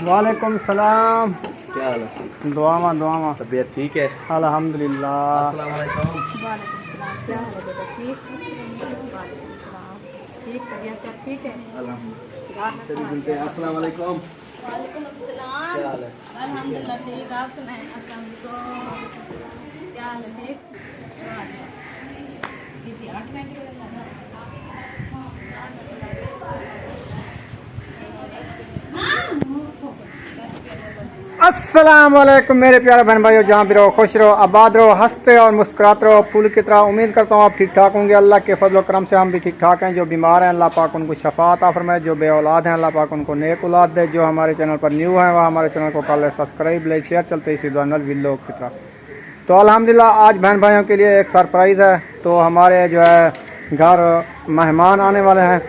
वालेकुम सलाम। क्या हाल है? दुआ में तबीयत ठीक है? अल्हम्दुलिल्लाह। अस्सलाम वालेकुम। क्या हाल है बेटा? ठीक? ठीक, तबीयत सब ठीक है? अल्हम्दुलिल्लाह। चलिए मिलते हैं। अस्सलाम वालेकुम। वालेकुम अस्सलाम। क्या हाल है? अल्हम्दुलिल्लाह ठीक। आप सुनाएं? अस्सलाम वालेकुम। क्या हाल है? ठीक? दीदी 8 मिनट अस्सलाम वालेकुम मेरे प्यारे बहन भाइयों, जहाँ भी रहो खुश रहो, आबाद रहो, हंसते और मुस्कुराते रहो फूल की तरह। उम्मीद करता हूँ आप ठीक ठाक होंगे। अल्लाह के फजल करम से हम भी ठीक ठाक हैं। जो बीमार हैं अल्लाह पाक उनको शफा अता फरमाए, जो बे औलाद हैं अल्लाह पाक उनको नेक औलाद दे। जो हमारे चैनल पर न्यू हैं वह हमारे चैनल को कर सब्सक्राइब, लाइक, शेयर, चलते इसी दुआ विल्लो की तरह। तो अल्हम्दुलिल्लाह आज बहन भाइयों के लिए एक सरप्राइज़ है। तो हमारे जो है घर मेहमान आने वाले हैं,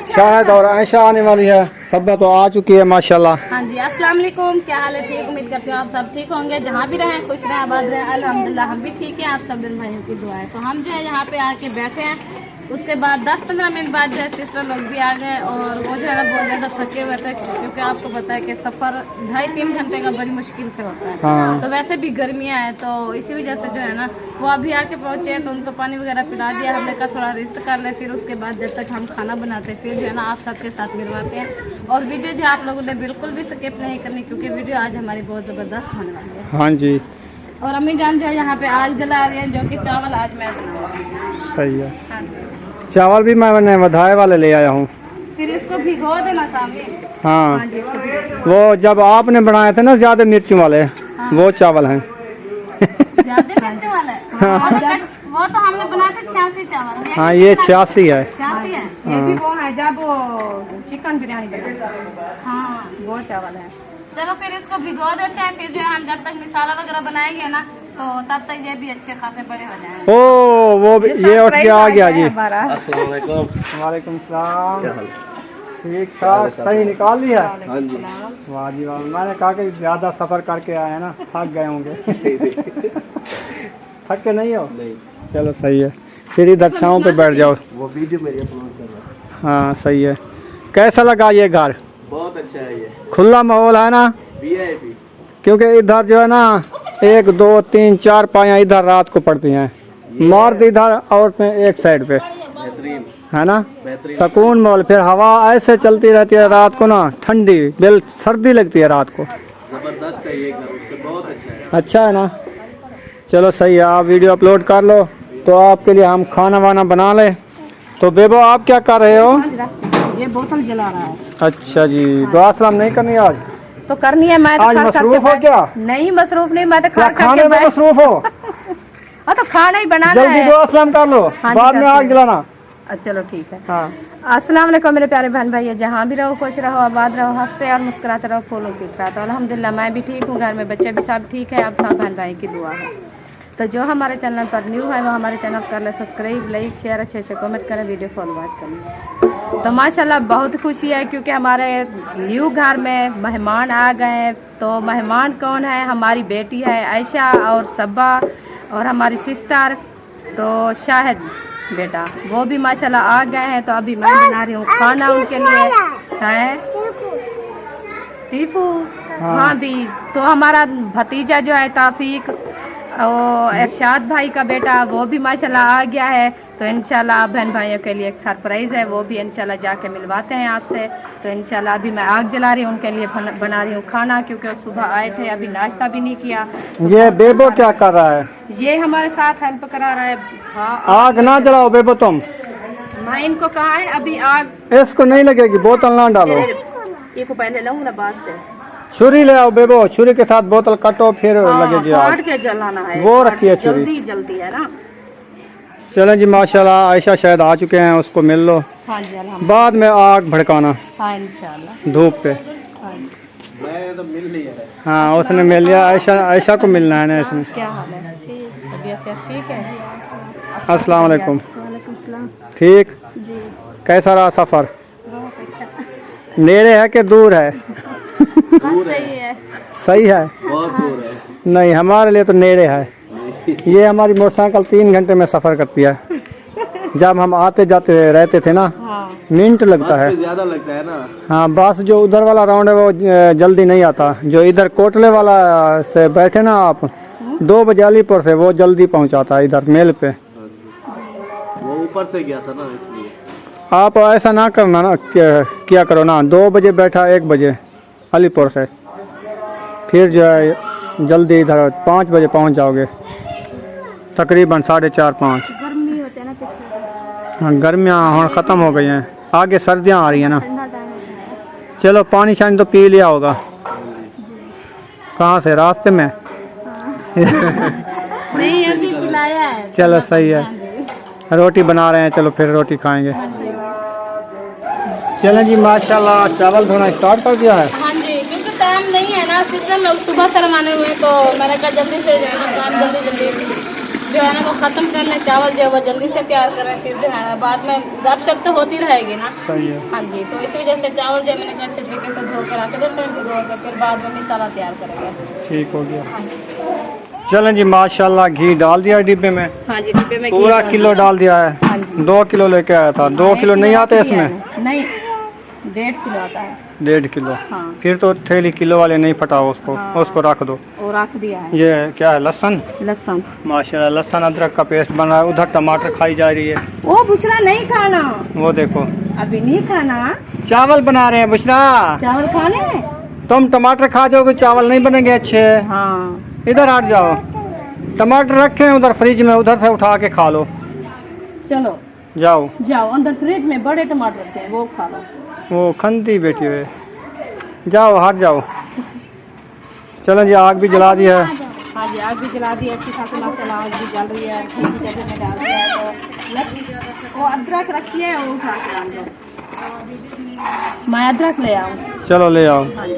शाहिद और आयशा आने वाली है। सब तो आ चुकी है माशाल्लाह। हाँ जी, अस्सलाम वालेकुम। क्या हाल है? ठीक, उम्मीद करती हूँ आप सब ठीक होंगे। जहाँ भी रहें खुश रहें, आबाद रहें। अल्हम्दुलिल्लाह हम भी ठीक हैं। आप सब बहन भाइयों की दुआ है। तो हम जो है यहाँ पे आके बैठे हैं। उसके बाद 10-15 मिनट बाद जो है सिस्टर लोग भी आ गए और वो जो है ना बहुत ज़्यादा थके हुए थे, क्योंकि आपको पता है कि सफ़र 2.5-3 घंटे का बड़ी मुश्किल से होता है। हाँ। तो वैसे भी गर्मियाँ हैं, तो इसी वजह से जो है ना वो अभी आके पहुँचे, तो उनको पानी वगैरह पिला दिया। हमने कहा थोड़ा रेस्ट कर ले, फिर उसके बाद जब तक हम खाना बनाते हैं फिर जो है ना आप सबके साथ मिलवाते हैं। और वीडियो जो आप लोगों ने बिल्कुल भी स्किप नहीं करनी, क्योंकि वीडियो आज हमारी बहुत ज़बरदस्त होने वाली है। हाँ जी, और अम्मी जान जो है यहाँ पे आग जला रही है, जो कि चावल आज मैं बनाऊंगी। सही है। हाँ जी। चावल भी मैंने वधाए वाले ले आया हूँ। फिर इसको भिगो देना सामने। हाँ, हाँ जी, इसको भिगो देना। वो जब आपने बनाए थे ना ज्यादा मिर्चों वाले, हाँ। वो चावल हैं। ज्यादा मिर्च वाला है। हाँ। वो तो हमने बनाया था 86 चावल। हाँ ये 86 है। 86 है। हाँ। ये भी वो है जब वो चिकन बिरयानी बनाया। हाँ वो चावल है। चलो फिर इसको भिगो देते हैं, फिर जो है हम जब तक मसाला वगैरह बनाएंगे ना तो तब तक ये भी अच्छे खासे बड़े हो जाएंगे। ओ वो ये उठ के आ गया जी। अस्सलाम वालेकुम। वालेकुम सलाम। क्या हाल? ठीक ठाक, सही निकाल लिया। हाँ जी। वाह जी वाह। मैंने कहा कि ज्यादा सफर करके आए हैं ना, थक गए होंगे। थक के नहीं हो? नहीं, चलो सही है, फिर इधर छाँव पे बैठ जाओ। वो वीडियो मेरी अपलोड कर रहा हूँ। हाँ सही है। कैसा लगा ये घर? बहुत अच्छा है ये। खुला माहौल है ना? VIP। क्योंकि इधर जो है ना 1 2 3 4 पाया इधर रात को पड़ती हैं, मर्द इधर औरतें एक साइड पे, बेहतरीन है ना? बेहतरीन। सुकून माहौल। फिर हवा ऐसे चलती रहती है रात को ना, ठंडी बिल सर्दी लगती है रात को। जबरदस्त है ये घर, उससे बहुत अच्छा है। अच्छा है ना? चलो सही है, आप वीडियो अपलोड कर लो तो आपके लिए हम खाना वाना बना ले। तो बेबो आप क्या कर रहे हो? ये बोतल जला रहा है। अच्छा जी, दुआ सलाम नहीं करनी आज? तो करनी है। मैं तो आज मसरूफ हो क्या? नहीं मसरूफ नहीं, मैं तो क्या खाने में मसरूफ हो? हाँ तो खाना ही बनाना जल्दी है। दुआ सलाम कर लो, हाँ जी, बाद में करते आग हैं। जलाना। चलो ठीक है। हाँ। अस्सलाम वालेकुम मेरे प्यारे बहन भाई, जहाँ भी रहो खुश रहो, आबाद रहो, हंसते और मुस्कुराते रहो फूलों की तरह। तो अल्हम्दुलिल्लाह मैं भी ठीक हूँ, घर में बच्चे भी सब ठीक है। अब सब बहन भाई की दुआ है। तो जो हमारे चैनल पर न्यू है वो हमारे चैनल कर ले सब्सक्राइब, लाइक, शेयर, अच्छे कमेंट करें, वीडियो फॉलो वॉच करें। तो माशाल्लाह बहुत खुशी है, क्योंकि हमारे न्यू घर में मेहमान आ गए हैं। तो मेहमान कौन है? हमारी बेटी है आयशा और सब्बा, और हमारी सिस्टर तो शाहिद बेटा, वो भी माशाल्लाह आ गए हैं। तो अभी मैं बना रही हूँ खाना उनके लिए। है टीफू? हाँ भी। तो हमारा भतीजा जो है ताफीक, और इरशाद भाई का बेटा, वो भी माशाल्लाह आ गया है। तो इंशाल्लाह बहन भाइयों के लिए एक सरप्राइज़ है, वो भी इंशाल्लाह जाके मिलवाते हैं आपसे। तो इंशाल्लाह अभी मैं आग जला रही हूँ, उनके लिए बना रही हूँ खाना, क्योंकि वो सुबह आए थे, अभी नाश्ता भी नहीं किया। ये बेबो क्या कर रहा है? ये हमारे साथ हेल्प करा रहा है। हाँ, आग ना जलाओ बेबो तुम। मैं इनको कहा है अभी आग इसको नहीं लगेगी, बोतल ना डालो। ये को पहले लाऊं ना बात छुरी ले आओ बेबो, छुरी के साथ बोतल काटो फिर लगेगी आग। काट के जलाना है, वो रखी है छुरी। जल्दी जल्दी है ना। चलें जी, माशाल्लाह आयशा शायद आ चुके हैं, उसको मिल लो। हाँ जी अल्हम्दुलिल्लाह। बाद में आग भड़काना हाँ इंशाल्लाह। धूप पे। हाँ जी। मैं तो मिल नहीं है। हाँ उसने मिल लिया, आयशा को मिलना है ना इसने। क्या हाल है? ठीक, तबीयत से ठीक है? अस्सलाम वालेकुम। वालेकुम सलाम। ठीक, जी कैसा रहा सफर? बहुत अच्छा। नेड़े है कि दूर है? दूर है। सही है। सही है? बहुत दूर है। नहीं हमारे लिए तो नेड़े है। ये हमारी मोटरसाइकिल 3 घंटे में सफ़र करती है। जब हम आते जाते रहते थे ना, हाँ मिनट लगता बस है। पे ज्यादा लगता है ना। हाँ, बस जो उधर वाला राउंड है वो जल्दी नहीं आता। जो इधर कोटले वाला से बैठे ना आप, 2 बजे अलीपुर से, वो जल्दी पहुंचाता है इधर मेल पे। वो ऊपर से गया था ना इसलिए। आप ऐसा ना करना ना, क्या करो ना, 2 बजे बैठा 1 बजे अलीपुर से, फिर जो है जल्दी इधर 5 बजे पहुंच जाओगे, तकरीबन 4:30-5। गर्मी होते हैं ना पीछे, हाँ, गर्मियाँ हाँ ख़त्म हो गई हैं, आगे सर्दियाँ आ रही हैं ना। ठंडा टाइम होता है। चलो पानी शानी तो पी लिया होगा। कहाँ से? रास्ते में? नहीं, अभी पिलाया है। चलो सही है। रोटी बना रहे हैं, चलो फिर रोटी खाएंगे। चलें जी, माशाल्लाह चावल धोना स्टार्ट कर दिया है। हाँ जी, क्योंकि टाइम नहीं है ना, सिस्टम लोग सुबह शर्माने हुए, तो मैंने कहा जल्दी से जो है ना काम जल्दी जो है ना वो ख़त्म करने, चावल जो है वो जल्दी से तैयार करें, फिर जो है ना बाद में गपशप तो होती रहेगी ना। सही है। हाँ जी, तो इसी वजह से चावल जो है मैंने कहा अच्छे तरीके से धो कर रख देते हैं, भिगो कर, फिर बाद में मसाला तैयार करेंगे। ठीक हो गया। हाँ जी, चलें जी, माशाल्लाह घी डाल दिया डिब्बे में, हाँ जी, डिब्बे में पूरा किलो डाल दिया है। हाँ जी, 2 किलो लेके आया था। 2 किलो नहीं आते इसमें? नहीं, 1.5 किलो आता है। 1.5 किलो। हाँ, फिर तो थैली किलो वाले नहीं फटाओ उसको, हाँ। उसको रख दो। वो रख दिया है। ये क्या है? लहसुन। लहसुन, माशाल्लाह लहसुन अदरक का पेस्ट बना है। उधर टमाटर खाई जा रही है, वो बुशरा नहीं खाना, वो देखो। अभी नहीं खाना। चावल बना रहे हैं बुशरा। चावल खाने हैं? तुम टमाटर खा जाओगे, चावल नहीं बनेंगे अच्छे। हाँ, इधर हट जाओ, टमाटर रखे हैं उधर फ्रिज में, उधर से उठा के खा लो। चलो जाओ, जाओ, अंदर फ्रिज में बड़े टमाटर रखे हैं, वो खा लो। वो खंती बेटी हुए, जाओ हट जाओ। चलो जी, आग भी जला दी है। हाँ जी, आग भी जला दी है, अच्छी खासी माशाल्लाह आग भी जल रही है। घी भी जैसे में डाल दिया है, तो वो अदरक रखी है, वो उठा के डाल दो। मैं अदरक ले आऊँ? चलो ले आओ। हाँ जी,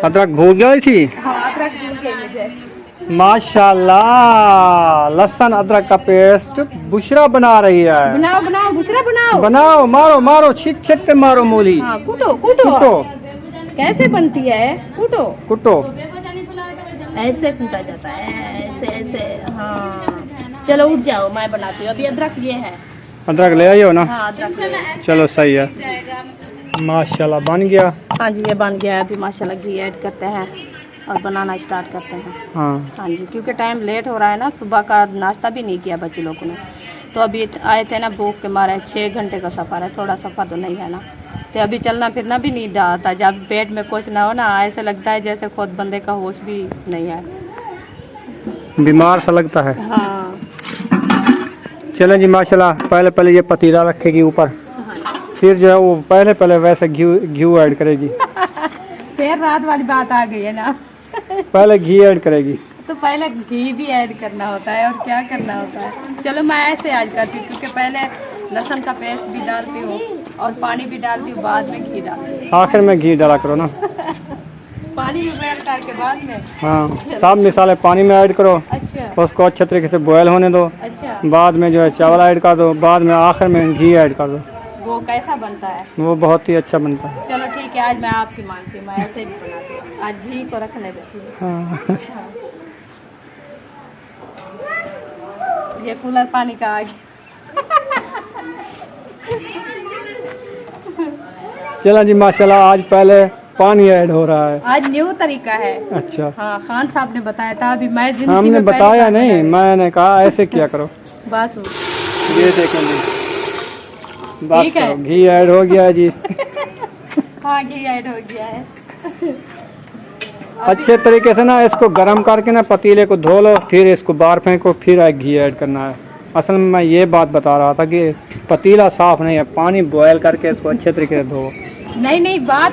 अदरक भूल गई थी। हाँ अदरक भूल गई मुझे। माशाल्लाह लहसुन अदरक का पेस्ट बुशरा बना रही है। बनाओ बनाओ, बुशरा बनाओ। बनाओ, मारो मारो, छिट छिट के मारो मूली। हाँ, कूटो कूटो। कुटो कैसे बनती है? कूटो। कुटो। ऐसे कूटा जाता है, ऐसे ऐसे। हाँ, चलो उठ जाओ, मैं बनाती हूँ। अभी अदरक ये है। अदरक ले आइयो ना। हाँ, अदरक ले आए। चलो सही है। माशाल्लाह बन गया। हाँ जी, ये बन गया है। अभी माशाल्लाह घी ऐड करते हैं और बनाना स्टार्ट करते हैं। हाँ, हाँ जी, क्योंकि टाइम लेट हो रहा है ना, सुबह का नाश्ता भी नहीं किया बच्चे लोगों ने, तो अभी आए थे ना भूख के मारे। 6 घंटे का सफ़र है, थोड़ा सफ़र तो नहीं है ना, तो अभी चलना फिरना भी नहीं आता। जब पेट में कुछ ना हो ना, ऐसे लगता है जैसे खुद बंदे का होश भी नहीं है, बीमार सा लगता है। हाँ। चलो जी, माशाल्लाह पहले पहले ये पतीला रखेगी ऊपर, हाँ। फिर जो है वो पहले वैसे घी ऐड करेगी। फिर रात वाली बात आ गई है ना। पहले घी ऐड करेगी। तो पहले घी भी ऐड करना होता है, और क्या करना होता है। चलो मैं ऐसे आज करती हूँ, क्योंकि पहले लहसुन का पेस्ट भी डालती हूँ और पानी भी डालती हूँ, बाद में घी डालती हूँ। आखिर में घी डाला करो ना। पानी भी बॉयल करके बाद में। हाँ, सब मिसाले पानी में ऐड करो, अच्छा उसको अच्छे तरीके से बॉयल होने दो। अच्छा, बाद में जो है चावल ऐड कर दो, बाद में आखिर में घी ऐड कर दो। वो कैसा बनता है? वो बहुत ही अच्छा बनता है। चलो ठीक है, आज मैं आपकी मानती हूँ, मैं ऐसे भी बनाती हूँ। आज घी को रखने देती हूँ। हाँ। ये कूलर पानी का आग। चला जी, माशाल्लाह आज पहले पानी ऐड हो रहा है। आज न्यू तरीका है। अच्छा, हाँ, खान साहब ने बताया था, अभी मैं जिंदगी हमने में पहली बताया बार नहीं, बना रही मैंने कहा ऐसे किया करो। हूँ। बस ये देखेंगे, बस ठीक है। करो, घी ऐड हो गया है जी। हाँ, घी ऐड हो गया है। अच्छे तरीके से ना इसको गर्म करके ना पतीले को धो लो, फिर इसको बाहर फेंको, फिर घी ऐड करना है। असल में मैं ये बात बता रहा था कि पतीला साफ नहीं है, पानी बॉयल करके इसको अच्छे तरीके से धो। नहीं नहीं, बात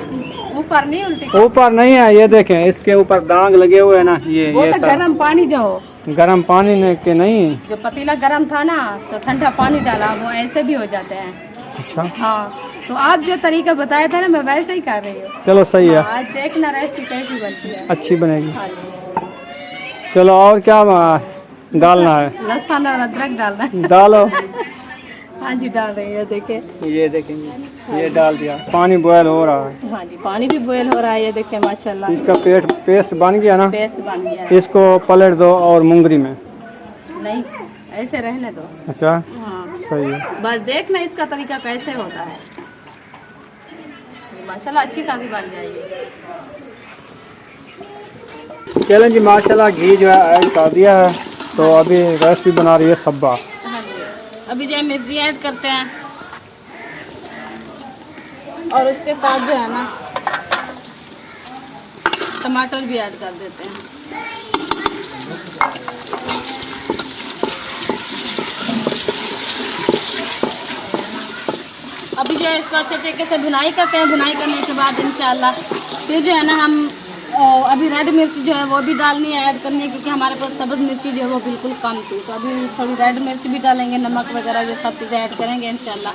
ऊपर नहीं उल्टी, ऊपर नहीं है, ये देखें इसके ऊपर दाग लगे हुए हैं ना, वो ये तो सब गर्म पानी जो हो, गर्म पानी ने के नहीं। जो पतीला गर्म था ना, तो ठंडा पानी डाला, वो ऐसे भी हो जाते हैं। अच्छा, हाँ, तो आप जो तरीका बताया था ना, मैं वैसे ही कर रही हूँ। चलो सही है, आज देखना रेसिपी कैसी बनती है। अच्छी बनेगी। हाँ जी, चलो और क्या डालना है? लहसुन और अदरक डालना है। डालो। हाँ जी, डाल रही है, देखे। ये देखेंगे, ये डाल दिया, पानी बॉयल हो रहा है। हाँ जी, पानी भी बॉयल हो रहा है, ये देखिए माशाल्लाह। इसका पेस्ट बन गया ना, पेस्ट बन गया है। इसको पलट दो और मुंगरी में। नहीं, ऐसे रहने दो। अच्छा, हाँ, सही है। बस देखना इसका तरीका कैसे होता है। माशाल्लाह अच्छी खासी बन जाएगी। चलें जी, माशाल्लाह घी जो है ऐड कर दिया है, तो अभी रेसिपी बना रही है सब्बा। हाँ जी, अभी जो है मिर्ची ऐड करते हैं और उसके साथ जो है ना टमाटर भी ऐड कर देते हैं। अभी जो है इसको अच्छे तरीके से भुनाई करते हैं। भुनाई करने के बाद इंशाल्लाह फिर जो है ना हम अभी रेड मिर्च जो है वो भी डालनी है, ऐड करनी है, क्योंकि हमारे पास सब्ज़ मिर्ची जो है वो बिल्कुल कम थी। तो अभी थोड़ी रेड मिर्च भी डालेंगे, नमक वगैरह जो सब चीज़ें ऐड करेंगे इंशाल्लाह।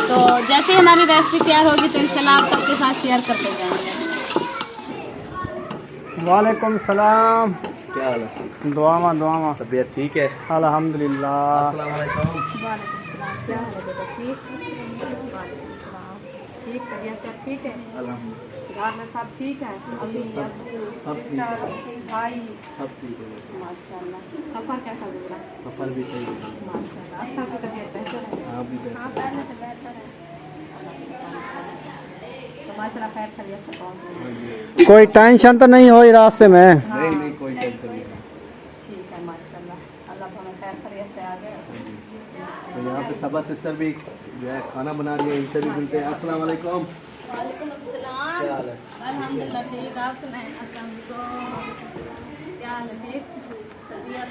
तो जैसे ही हमारी रेसिपी तैयार होगी तो इंशाल्लाह आप सबके साथ शेयर करते जाएंगे। वालेकुम सलाम। क्या हाल है? दुआमा तबीयत ठीक है? अल्हम्दुलिल्लाह। अस्सलाम वालेकुम। क्या हाल है बेटा? ठीक तबीयत सब ठीक है? अल्हम्दुलिल्लाह घर में सब ठीक है? अम्मी सब ठीक है। भाई सब ठीक है। माशाल्लाह। सफ़र कैसा गुजरा? सफर भी सही है। माशाल्लाह। अच्छा तो तबीयत बेहतर है? हाँ भी हाँ पहले से बेहतर है। तो माशाल्लाह खैर खैरियत से पहुँच गए। कोई टेंशन तो नहीं हुई रास्ते में? नहीं कोई टेंशन नहीं। ठीक है माशाल्लाह, अल्लाह हमें खैर खैरियत से आ गए। तो यहाँ पे सबा सिस्टर भी जो है खाना बना रही है, इनसे भी मिलते हैं। अस्सलाम वालेकुम। वालेकुम अस्सलाम। क्या हाल है? अल्हम्दुलिल्लाह ठीक। आप सुनाएं? अस्सलाम वालेकुम। क्या हाल है? ठीक तबीयत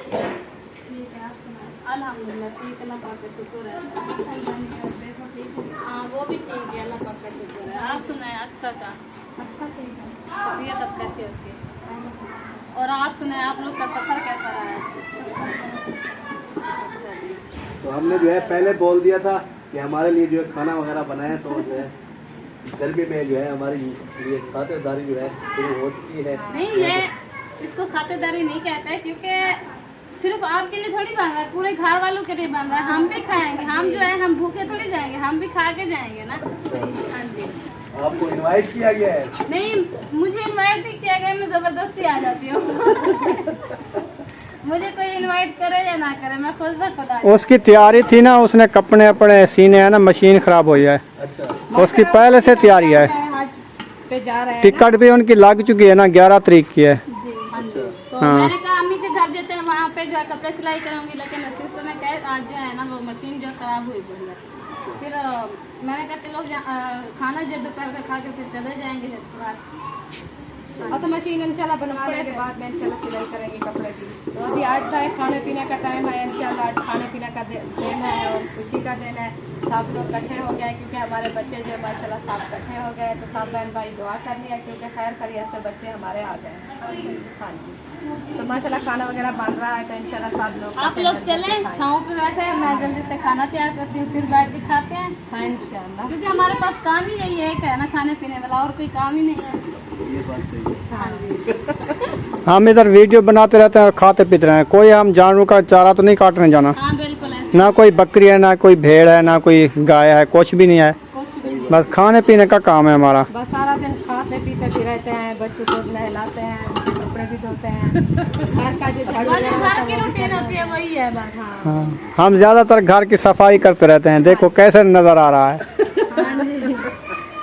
ठीक है? आप सुनाएं? अल्हम्दुलिल्लाह ठीक, अल्लाह पाक का शुक्र है। हाँ वो भी ठीक है, अल्लाह पाक का शुक्र है। आप सुनाएं? अच्छा का अच्छा ठीक है। तबीयत अब कैसी है उसकी? और आप सुनाएं, आप लोग का सफ़र कैसा रहा है? अच्छा जी। तो हमने जो है पहले बोल दिया था कि हमारे लिए जो है खाना वगैरह बनाए, तो जो है गर्मी में जो है हमारी लिए खातिरदारी जो है शुरू हो चुकी है। नहीं, ये इसको खातिरदारी नहीं कहते, क्योंकि सिर्फ आपके लिए थोड़ी बन रहा है, पूरे घर वालों के लिए बन रहा है। हम भी खाएंगे, हम जो है हम भूखे थोड़ी जाएंगे, हम भी खा के जाएंगे ना। हाँ जी। आपको इनवाइट किया गया है? नहीं, मुझे इनवाइट नहीं किया गया, मैं जबरदस्ती आ जाती हूँ। मुझे कोई इनवाइट करे या ना करे, मैं खुद ब खुद आ जाती हूँ। उसकी तैयारी थी ना, उसने कपड़े अपने सीने है ना, मशीन खराब हुई है, अच्छा। उसकी पहले से तैयारी है। आज पे जा रहे हैं टिकट भी उनकी लग चुकी है ना, 11 तारीख की है। जी। हाँ जी। तो हाँ। मैंने कहा अम्मी के घर जाते हैं, वहाँ पे जो है कपड़े सिलाई करूँगी, लेकिन सिस्टर ने कहा आज जो है ना वो मशीन जो खराब हुई हुई है। फिर मैंने कहा चलो खाना जो दोपहर का खा के फिर चले जाएंगे रात। और तो मशीन इंशाल्लाह बनवाने के बाद में इंशाल्लाह सिलाई करेंगे कपड़े की। तो अभी आज का खाने पीने का टाइम है, इंशाल्लाह आज खाने पीने का दिन है और खुशी का दिन है। सब लोग इकट्ठे हो गए, क्योंकि हमारे बच्चे जो है माशाल्लाह सब इकट्ठे हो गए। तो सब बहन भाई दुआ कर लिया, क्योंकि खैर खैरियत से बच्चे हमारे आ गए। हाँ जी। तो माशाल्लाह खाना वगैरह बन रहा है, तो इंशाल्लाह सब लोग आप लोग चलें, छाँव पे बैठे, मैं जल्दी से खाना तैयार करती हूँ, फिर बैठ के खाते हैं। हाँ इंशाल्लाह, क्योंकि हमारे पास काम ही यही है ना, खाने पीने वाला, और कोई काम ही नहीं है। ये बात सही है। हाँ जी। हम इधर वीडियो बनाते रहते हैं और खाते पीते रहे हैं। कोई हम जानवरों का चारा तो नहीं काटने जाना, हाँ बिल्कुल ऐसे ना कोई बकरी है, ना कोई भेड़ है, ना कोई गाय है, कुछ भी नहीं है। कुछ भी नहीं। बस खाने पीने का काम है हमारा। बस सारा दिन खाते पीते भी रहते हैं, बच्चों को नहलाते हैं, कपड़े भी धोते हैं, घर का जो झाड़ू घर की रूटीन होती है वही है बस। हाँ हम ज्यादातर घर की सफाई करते रहते हैं। देखो कैसे नजर आ रहा है।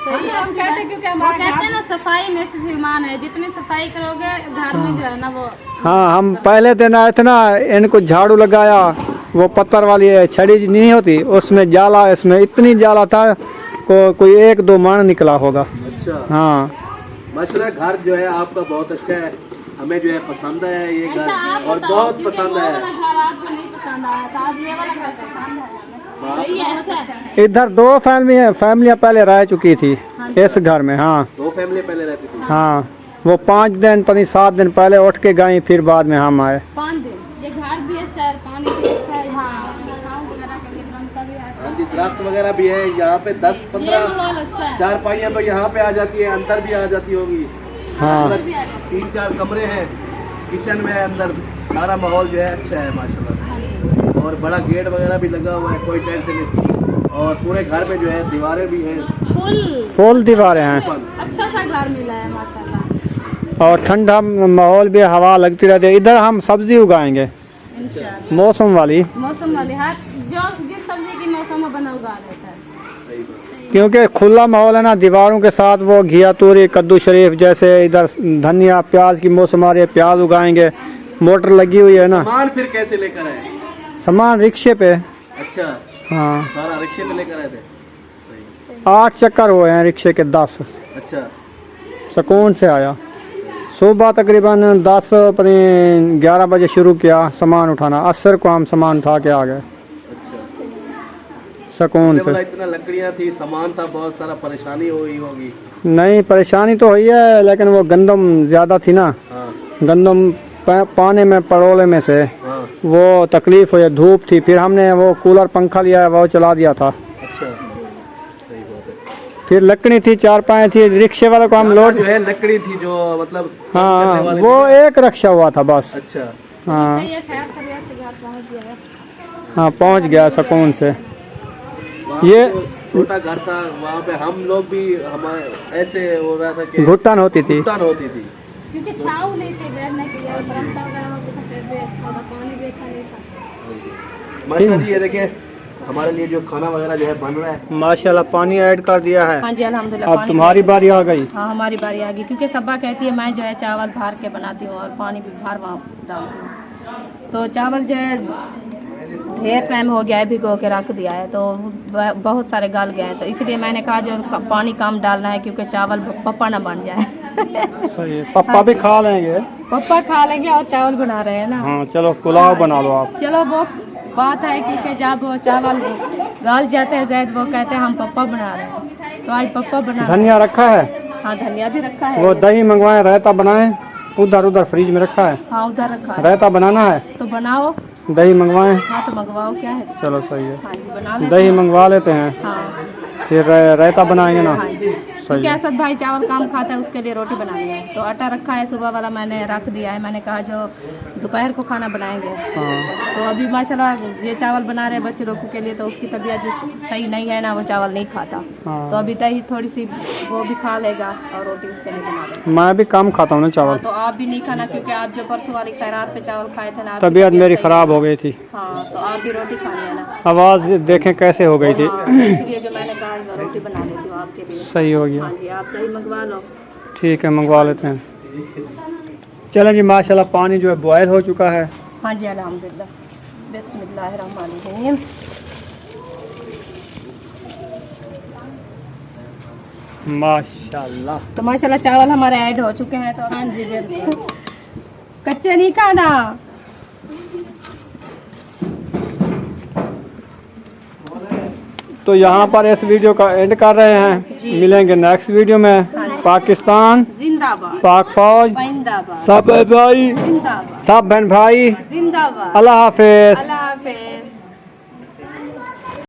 सही है, हम कहते हैं, क्योंकि हमारे कहते हैं ना सफाई में सिर्फ ईमान है, जितनी सफाई करोगे घर में जो है ना वो। हाँ, हम पहले दिन आए थे ना, इनको झाड़ू लगाया, वो पत्थर वाली छड़ी नहीं होती, उसमें जाला, इसमें इतनी जाला था कोई 1-2 मन निकला होगा। अच्छा। हाँ माशाल्लाह घर जो है आपका बहुत अच्छा है, हमें जो है पसंद है ये घर, और बहुत पसंद है। घर आपको नहीं पसंद आया था, आज ये वाला घर पसंद है। सही है, अच्छा है। इधर 2 फैमिलियाँ पहले रह चुकी थी इस घर में। हाँ 2 फैमिली पहले रहती थी। हाँ, वो 5 दिन पता नहीं 7 दिन पहले उठ के गई, फिर बाद में हम आए। 5 दिन। ये घर भी अच्छा है, पानी भी अच्छा है, हाँ वगैरह का बनता भी है। हाँ जी, दरख्त वगैरह भी है यहाँ पे, 10-15 माहौल अच्छा है। चारपाइयाँ तो यहाँ पे आ जाती है, अंदर भी आ जाती होगी। हाँ 3-4 कमरे हैं, किचन में अंदर सारा माहौल जो है अच्छा है माशाल्लाह। और बड़ा गेट वगैरह भी लगा हुआ है, कोई टेंशन नहीं। और पूरे घर में जो है दीवारें भी हैं, फुल दीवारें हैं, अच्छा सा घर मिला है माशाल्लाह। और ठंडा माहौल भी, हवा लगती रहती है। इधर हम सब्जी उगाएंगे इंशाल्लाह मौसम वाली। मौसम वाली हर जो जिस सब्जी की मौसम में बना उगा लेता है। सही बात। सही क्योंकि खुला माहौल है ना, दीवारों के साथ वो घिया तूरी कद्दू शरीफ जैसे इधर धनिया प्याज की मौसम आ रही है, प्याज उगाएंगे, मोटर लगी हुई है ना। सामान फिर कैसे लेकर आए? सामान रिक्शे पे। अच्छा, हाँ, सारा रिक्शे पे लेकर आए थे? सही। 8 चक्कर हुए हैं रिक्शे के 10। अच्छा, सुकून से आया। सुबह तकरीबन 10 पता 11 बजे शुरू किया सामान उठाना, असर को हम सामान उठा के आ गए अच्छा। सुकून से। इतना लकड़ियाँ थी, सामान था, बहुत सारा परेशानी हुई होगी? नहीं परेशानी तो हुई है, लेकिन वो गंदम ज़्यादा थी ना, हाँ गंदम पाने में पड़ोले में से हाँ। वो तकलीफ हुई, धूप थी, फिर हमने वो कूलर पंखा लिया है वो चला दिया था। अच्छा, सही बात है। फिर लकड़ी थी, 4 थी, रिक्शे वाले को हम लोड। जो है लकड़ी थी जो मतलब हाँ, वाले वो थे। एक रक्षा हुआ था बस। अच्छा, हाँ हाँ, पहुँच गया सुकून से। वहाँ ये पे छोटा घर था, वहाँ पे हम लोग भी हमारे ऐसे हो रहा था कि घुटन होती थी। घुटन होती थी, क्योंकि छाव नहीं थी बैठने के लिए, बरामदा वगैरह में कुछ पेड़ भी अच्छा था, पानी भी अच्छा नहीं था। माशा जी। ये देखिए हमारे लिए जो खाना वगैरह जो है बन रहा है। माशाल्लाह पानी ऐड कर दिया है। हाँ जी अल्हम्दुलिल्लाह। अब पानी तुम्हारी बारी आ गई। हाँ हमारी बारी आ गई, क्योंकि सब्बा कहती है मैं जो है चावल भार के बनाती हूँ और पानी भी भार वहाँ डालती हूँ। तो चावल जो है ढेर टाइम हो गया है भिगो के रख दिया है, तो बहुत सारे गल गए हैं, तो इसलिए मैंने कहा जो पानी कम डालना है क्योंकि चावल पप्पा ना बन जाए। सही है, पप्पा भी खा लेंगे। पप्पा खा लेंगे और चावल बना रहे हैं ना। हाँ चलो पुलाव बना लो आप। चलो वो बात है क्योंकि जब वो चावल गल जाते हैं जैद वो कहते हैं हम पप्पा बना रहे हैं, तो आज पप्पा बना। धनिया रखा है? हाँ धनिया भी रखा है। वो दही मंगवाए, रायता बनाए, उधर फ्रिज में रखा है। हाँ उधर रखा है। रायता बनाना है तो बनाओ। दही मंगवाए? हाँ तो मंगवाओ, क्या है। चलो सही है, हाँ जी बना लेते दही हैं। मंगवा लेते हैं, हाँ फिर रायता बनाएंगे ना। हाँ जी, सही क्योंकि है। असद भाई चावल कम खाता है, उसके लिए रोटी बनानी है, तो आटा रखा है सुबह वाला मैंने रख दिया है। मैंने कहा जो दोपहर को खाना बनाएंगे, हाँ तो अभी माशाल्लाह ये चावल बना रहे हैं बच्चे लोगों के लिए, तो उसकी तबीयत जो सही नहीं है ना, वो चावल नहीं खाता, हाँ। तो अभी दही थोड़ी सी वो भी खा लेगा और रोटी उसके लिए बना लेगा। मैं भी कम खाता हूँ ना चावल। तो आप भी नहीं खाना, क्योंकि आप जो परसों वाली खैरात पे चावल खाए थे ना, आपकी तबीयत मेरी सही खराब हो गई थी। हाँ तो आप भी रोटी खा लेना। आवाज देखें कैसे हो गई थी। हाँ, इसलिए जो मैंने कहा मैं रोटी बना लेती हूँ आपके लिए। सही हो गया। हाँ जी आप दही मंगवा लो। ठीक है मंगवा लेते हैं। चलें जी, माशाल्लाह पानी जो है बॉयल हो चुका है। हाँ जी अल्हम्दुलिल्लाह। बिस्मिल्लाहिर्रहमानिर्रहीम। माशाल्लाह। तो माशाल्लाह चावल हमारे ऐड हो चुके हैं। तो हाँ जी बिल्कुल, कच्चे नहीं खाना। तो यहाँ पर इस वीडियो का एंड कर रहे हैं, जी। मिलेंगे नेक्स्ट वीडियो में। हाँ जी। पाकिस्तान, जिंदाबाद, पाक फौज, जिंदाबाद, सब भाई, जिंदाबाद, सब बहन भाई, जिंदाबाद। अल्लाह हाफिज। अल्लाह